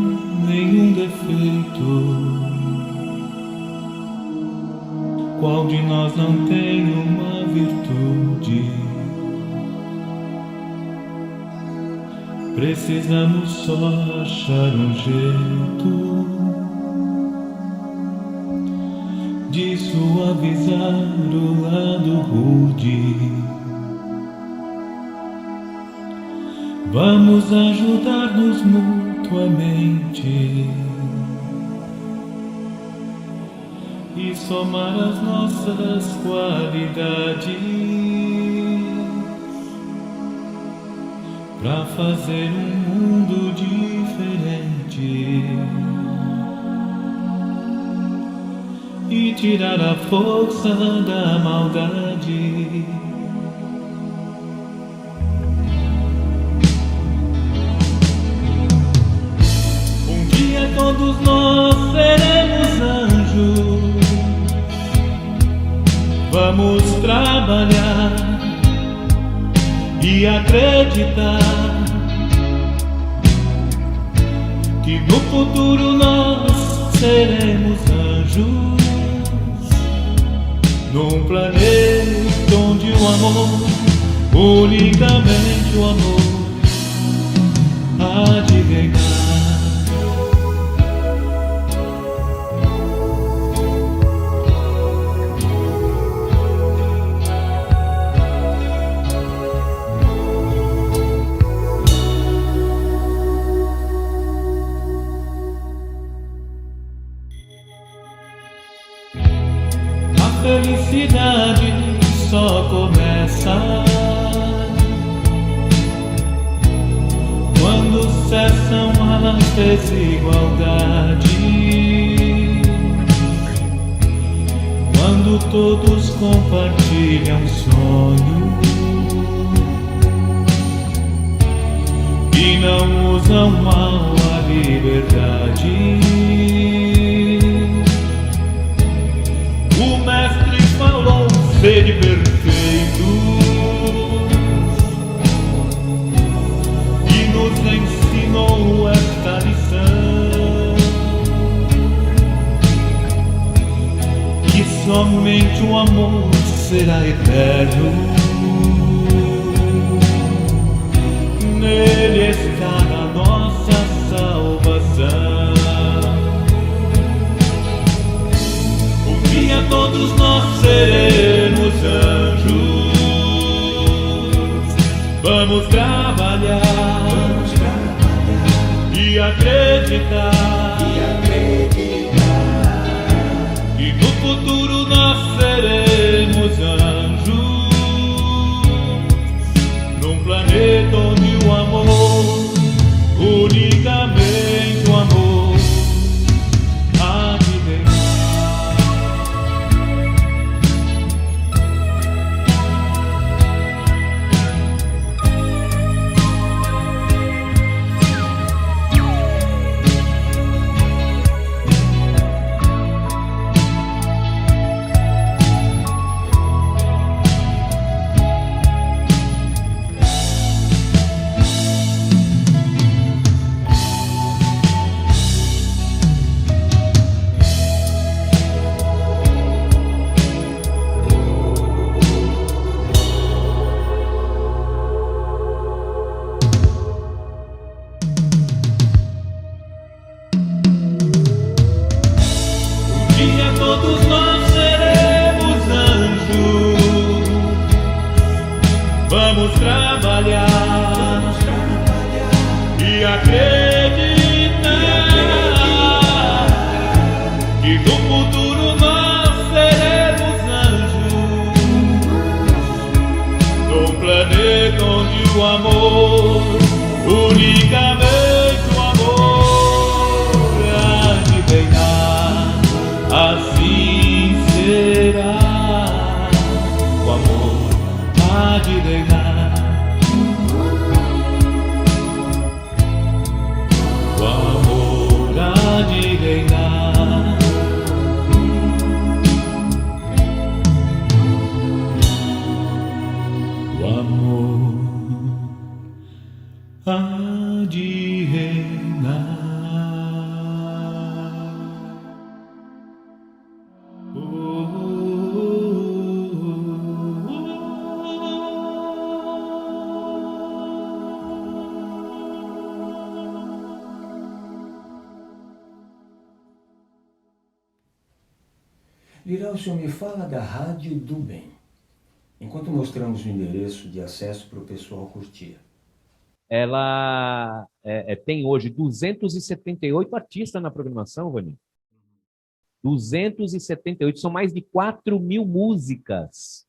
C: nenhum defeito? Qual de nós não tem uma virtude? Precisamos só achar um jeito de suavizar o lado rude. Vamos ajudar-nos mutuamente e somar as nossas qualidades para fazer um mundo diferente e tirar a força da maldade. Todos nós seremos anjos. Vamos trabalhar e acreditar que no futuro nós seremos anjos num planeta onde o amor, unicamente o amor, há de reinar. A felicidade só começa quando cessam as desigualdades, quando todos compartilham sonhos e não usam mal a liberdade. O mestre falou sede perfeito e nos ensinou esta lição, que somente o amor será eterno. Nele está a nossa salvação. Todos nós seremos anjos. Vamos trabalhar e acreditar que no futuro nós seremos anjos, num planeta onde o amor, unicamente o amor, há de reinar. Todos nós seremos anjos. Vamos trabalhar e acreditar que no futuro nós seremos anjos, num planeta onde o amor, unicamente o amor, há de reinar. Assim será, o amor há de reinar. O amor há de reinar. O amor há de reinar.
A: Liraucio, me fala da Rádio do Bem, enquanto mostramos o endereço de acesso para o pessoal curtir.
B: Ela tem hoje 278 artistas na programação, Vani. 278, são mais de 4.000 músicas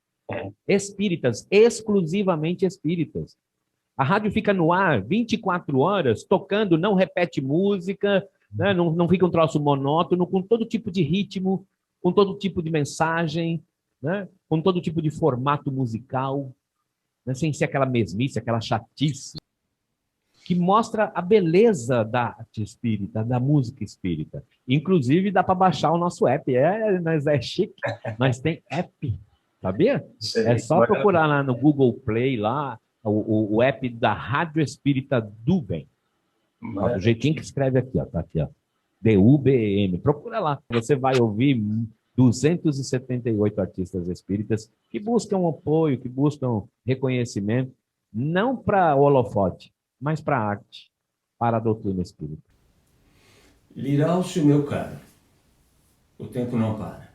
B: espíritas, exclusivamente espíritas. A rádio fica no ar 24 horas, tocando, não repete música, né? Não fica um troço monótono, com todo tipo de ritmo, com todo tipo de mensagem, né? Com todo tipo de formato musical, né? Sem ser aquela mesmice, aquela chatice, que mostra a beleza da arte espírita, da música espírita. Inclusive, dá para baixar o nosso app. Nós é chique, mas tem app, sabia? É só procurar lá no Google Play, lá, o app da Rádio Espírita do Bem. Ó, do jeitinho que escreve aqui, ó, tá aqui, ó. DUBM. Procura lá. Você vai ouvir 278 artistas espíritas que buscam apoio, que buscam reconhecimento, não para holofote, mas para a arte, para a doutrina espírita.
A: Liraucio, meu caro, o tempo não para.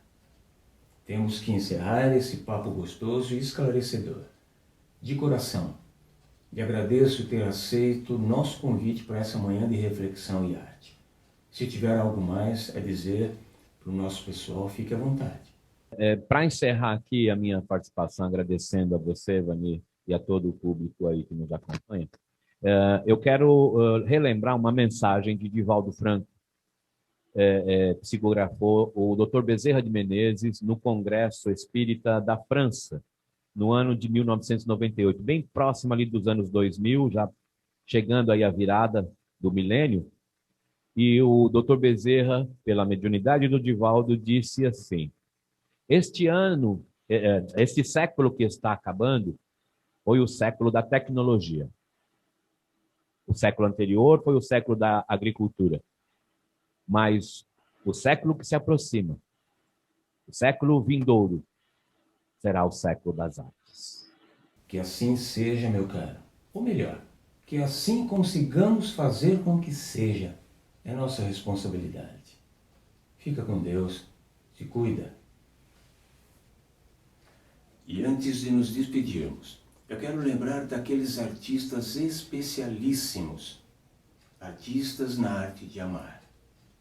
A: Temos que encerrar esse papo gostoso e esclarecedor. De coração, lhe agradeço ter aceito o nosso convite para essa manhã de reflexão e arte. Se tiver algo mais a dizer para o nosso pessoal, fique à vontade.
B: Para encerrar aqui a minha participação, agradecendo a você, Vani, e a todo o público aí que nos acompanha, eu quero relembrar uma mensagem de Divaldo Franco, psicografou o Dr. Bezerra de Menezes no Congresso Espírita da França, no ano de 1998, bem próximo ali dos anos 2000, já chegando aí a virada do milênio, e o Dr. Bezerra, pela mediunidade do Divaldo, disse assim: este ano, este século que está acabando, foi o século da tecnologia. O século anterior foi o século da agricultura. Mas o século que se aproxima, o século vindouro, será o século das artes.
A: Que assim seja, meu caro. Ou melhor, que assim consigamos fazer com que seja. É nossa responsabilidade. Fica com Deus. Se cuida. E antes de nos despedirmos, eu quero lembrar daqueles artistas especialíssimos. Artistas na arte de amar.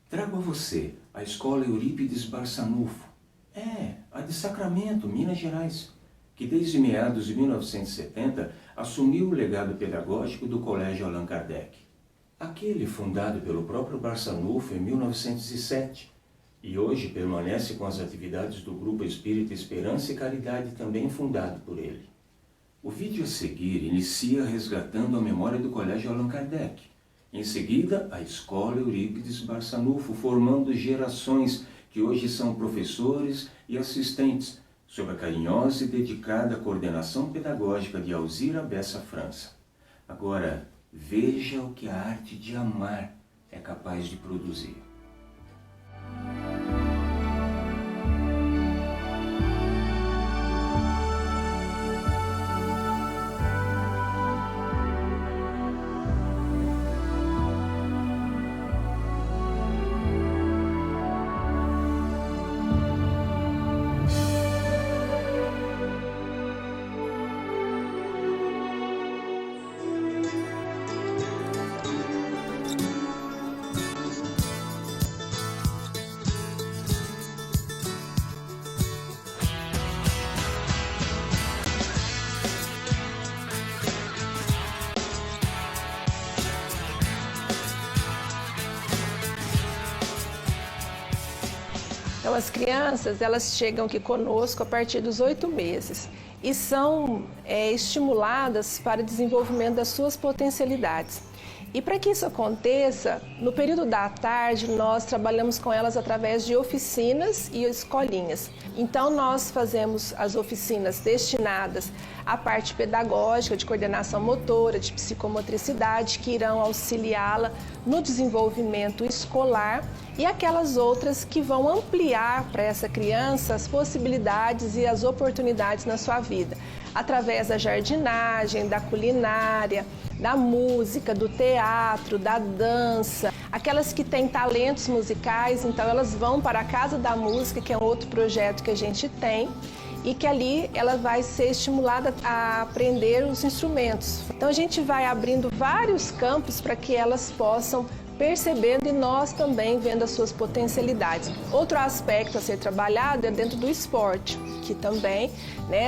A: Trago a você a Escola Eurípides Barçanufo. A de Sacramento, Minas Gerais, que desde meados de 1970 assumiu o legado pedagógico do Colégio Allan Kardec. Aquele fundado pelo próprio Barçanufo em 1907 e hoje permanece com as atividades do Grupo Espírita Esperança e Caridade, também fundado por ele. O vídeo a seguir inicia resgatando a memória do Colégio Allan Kardec. Em seguida, a Escola Eurípides Barçanufo, formando gerações que hoje são professores e assistentes, sob a carinhosa e dedicada coordenação pedagógica de Alzira Bessa França. Agora, veja o que a arte de amar é capaz de produzir.
D: Então, as crianças, elas chegam aqui conosco a partir dos 8 meses e são estimuladas para o desenvolvimento das suas potencialidades. E para que isso aconteça, no período da tarde, nós trabalhamos com elas através de oficinas e escolinhas. Então, nós fazemos as oficinas destinadas à parte pedagógica, de coordenação motora, de psicomotricidade, que irão auxiliá-la no desenvolvimento escolar, e aquelas outras que vão ampliar para essa criança as possibilidades e as oportunidades na sua vida, através da jardinagem, da culinária, da música, do teatro, da dança. Aquelas que têm talentos musicais, então elas vão para a Casa da Música, que é um outro projeto que a gente tem, e que ali ela vai ser estimulada a aprender os instrumentos. Então a gente vai abrindo vários campos para que elas possam percebendo e nós também vendo as suas potencialidades. Outro aspecto a ser trabalhado é dentro do esporte, que também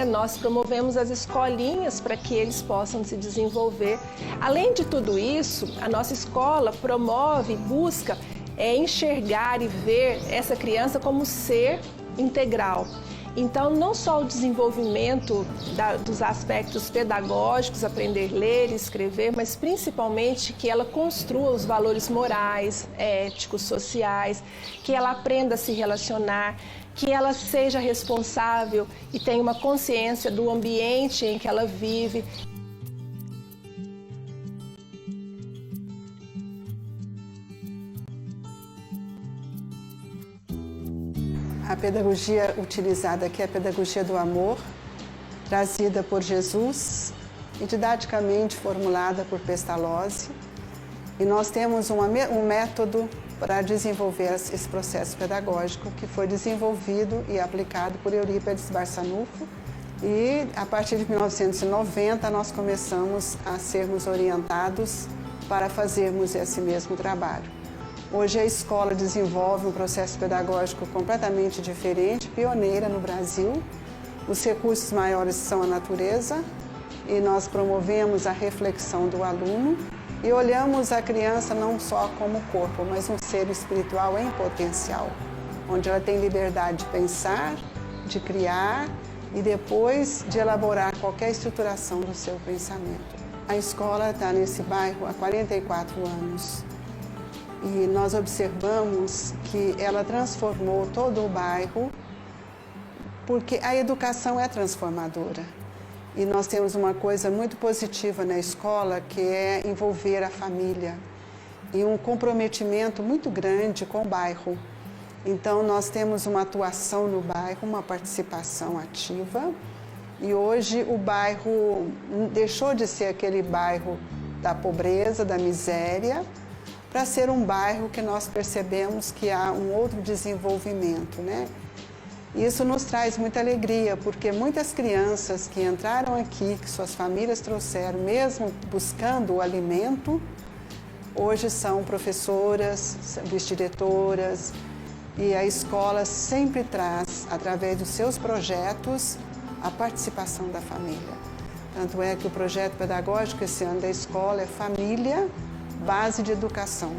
D: nós promovemos as escolinhas para que eles possam se desenvolver. Além de tudo isso, a nossa escola promove, busca enxergar e ver essa criança como ser integral. Então, não só o desenvolvimento dos aspectos pedagógicos, aprender a ler e escrever, mas principalmente que ela construa os valores morais, éticos, sociais, que ela aprenda a se relacionar, que ela seja responsável e tenha uma consciência do ambiente em que ela vive.
E: A pedagogia utilizada aqui é a pedagogia do amor, trazida por Jesus e didaticamente formulada por Pestalozzi. E nós temos um método para desenvolver esse processo pedagógico que foi desenvolvido e aplicado por Eurípides Barçanufo. E a partir de 1990 nós começamos a sermos orientados para fazermos esse mesmo trabalho. Hoje a escola desenvolve um processo pedagógico completamente diferente, pioneira no Brasil. Os recursos maiores são a natureza e nós promovemos a reflexão do aluno e olhamos a criança não só como corpo, mas um ser espiritual em potencial, onde ela tem liberdade de pensar, de criar e depois de elaborar qualquer estruturação do seu pensamento. A escola está nesse bairro há 44 anos e nós observamos que ela transformou todo o bairro porque a educação é transformadora. E nós temos uma coisa muito positiva na escola, que é envolver a família e um comprometimento muito grande com o bairro. Então, nós temos uma atuação no bairro, uma participação ativa. E hoje o bairro deixou de ser aquele bairro da pobreza, da miséria, para ser um bairro que nós percebemos que há um outro desenvolvimento, né? Isso nos traz muita alegria, porque muitas crianças que entraram aqui, que suas famílias trouxeram, mesmo buscando o alimento, hoje são professoras, vice-diretoras, e a escola sempre traz, através dos seus projetos, a participação da família. Tanto é que o projeto pedagógico esse ano da escola é Família, Base de Educação.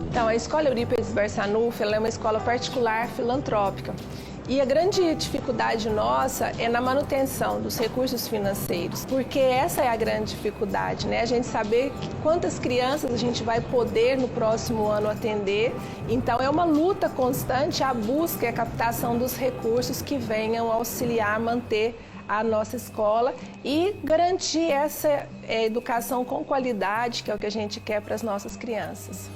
D: Então, a Escola Eurípides Barçanufo é uma escola particular filantrópica. E a grande dificuldade nossa é na manutenção dos recursos financeiros, porque essa é a grande dificuldade, né? A gente saber quantas crianças a gente vai poder no próximo ano atender. Então, é uma luta constante a busca e a captação dos recursos que venham auxiliar, manter a nossa escola e garantir essa educação com qualidade, que é o que a gente quer para as nossas crianças.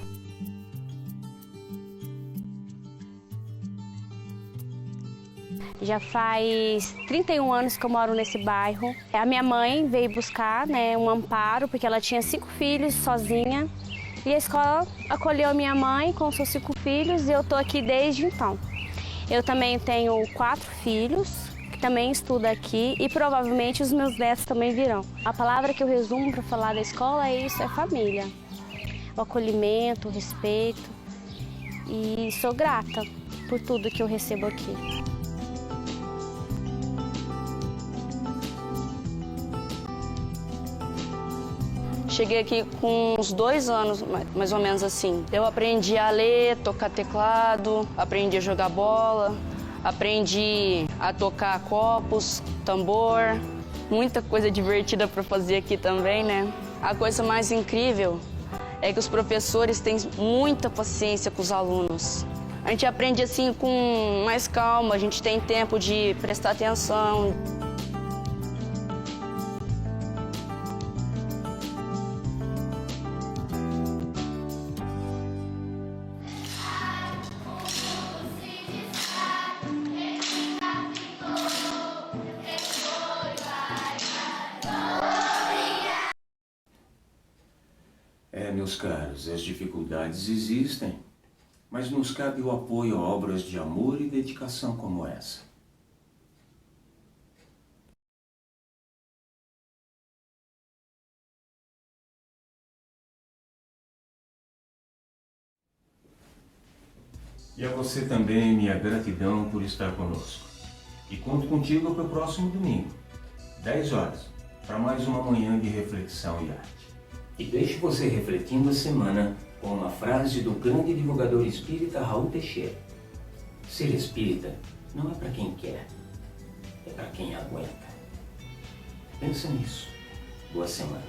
F: Já faz 31 anos que eu moro nesse bairro. A minha mãe veio buscar, né, um amparo, porque ela tinha 5 filhos sozinha. E a escola acolheu a minha mãe com seus 5 filhos e eu estou aqui desde então. Eu também tenho 4 filhos, que também estudam aqui e provavelmente os meus netos também virão. A palavra que eu resumo para falar da escola é isso, é família. O acolhimento, o respeito. E sou grata por tudo que eu recebo aqui.
G: Cheguei aqui com uns 2 anos, mais ou menos assim. Eu aprendi a ler, tocar teclado, aprendi a jogar bola, aprendi a tocar copos, tambor. Muita coisa divertida para fazer aqui também, né? A coisa mais incrível é que os professores têm muita paciência com os alunos. A gente aprende assim com mais calma, a gente tem tempo de prestar atenção.
A: Meus caros, as dificuldades existem, mas nos cabe o apoio a obras de amor e dedicação como essa. E a você também, minha gratidão por estar conosco. E conto contigo para o próximo domingo, 10 horas, para mais uma manhã de reflexão e arte. E deixe você refletindo a semana com uma frase do grande divulgador espírita Raul Teixeira. Ser espírita não é para quem quer, é para quem aguenta. Pensa nisso. Boa semana.